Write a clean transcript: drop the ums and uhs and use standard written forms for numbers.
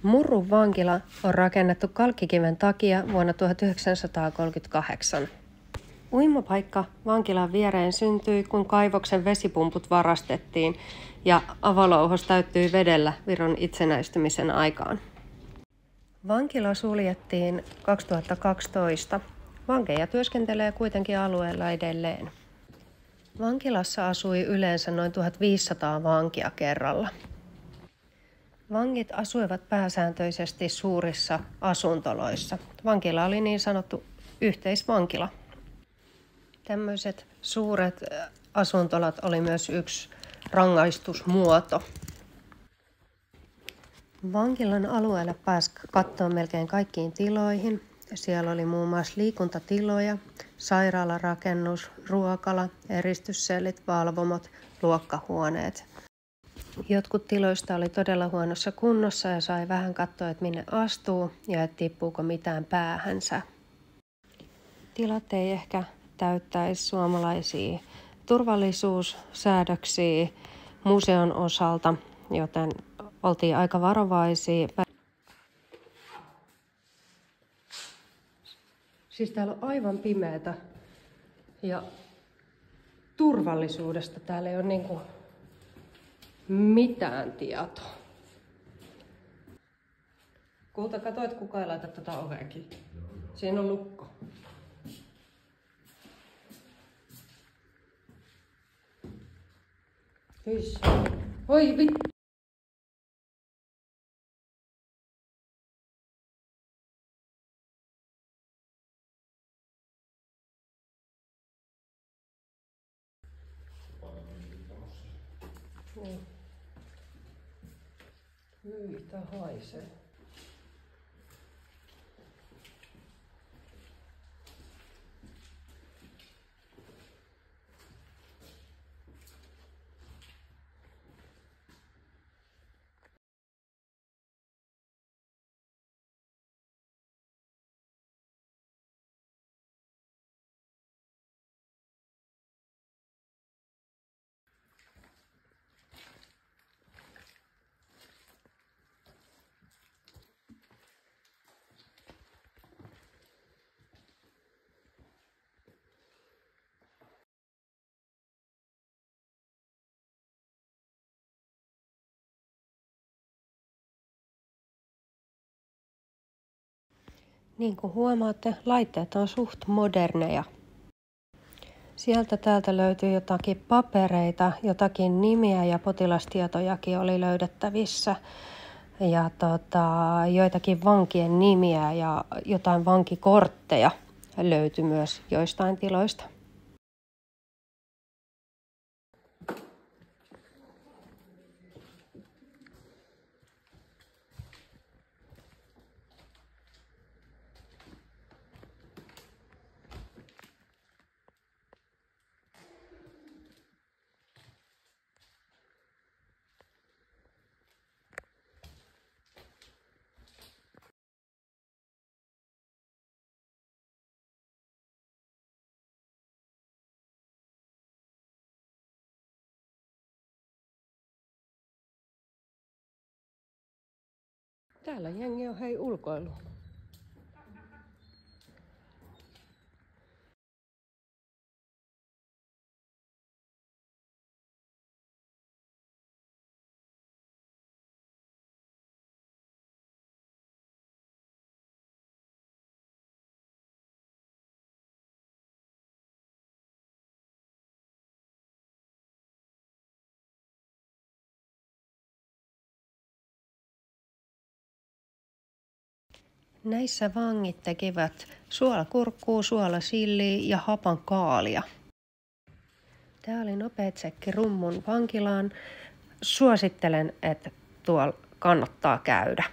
Murrun vankila on rakennettu kalkkikiven takia vuonna 1938. Uimapaikka vankilan viereen syntyi, kun kaivoksen vesipumput varastettiin ja avolouhos täyttyi vedellä Viron itsenäistymisen aikaan. Vankila suljettiin 2012. Vankeja työskentelee kuitenkin alueella edelleen. Vankilassa asui yleensä noin 1500 vankia kerralla. Vangit asuivat pääsääntöisesti suurissa asuntoloissa. Vankila oli niin sanottu yhteisvankila. Tämmöiset suuret asuntolat oli myös yksi rangaistusmuoto. Vankilan alueelle pääsi katsoa melkein kaikkiin tiloihin. Siellä oli muun muassa liikuntatiloja, sairaalarakennus, ruokala, eristyssellit, valvomot, luokkahuoneet. Jotkut tiloista oli todella huonossa kunnossa ja sai vähän katsoa, että minne astuu ja että tippuuko mitään päähänsä. Tilat ei ehkä täyttäisi suomalaisia turvallisuussäädöksiä museon osalta, joten oltiin aika varovaisia. Siis täällä on aivan pimeätä ja turvallisuudesta täällä ei ole niinku mitään tietoa. Kulta, katsoit kuka ei laita tätä oveakin. Siinä on lukko. Hys. Voi vittu. Hyi, tää haisee. Niin kuin huomaatte, laitteet on suht moderneja. Sieltä täältä löytyy jotakin papereita, jotakin nimiä ja potilastietojakin oli löydettävissä. Ja joitakin vankien nimiä ja jotain vankikortteja löytyi myös joistain tiloista. Täällä jengi on hei ulkoilu. Näissä vangit tekivät suolakurkkuu, suolasilliä ja hapankaalia. Tämä oli nopea tsekki Rummun vankilaan. Suosittelen, että tuolla kannattaa käydä.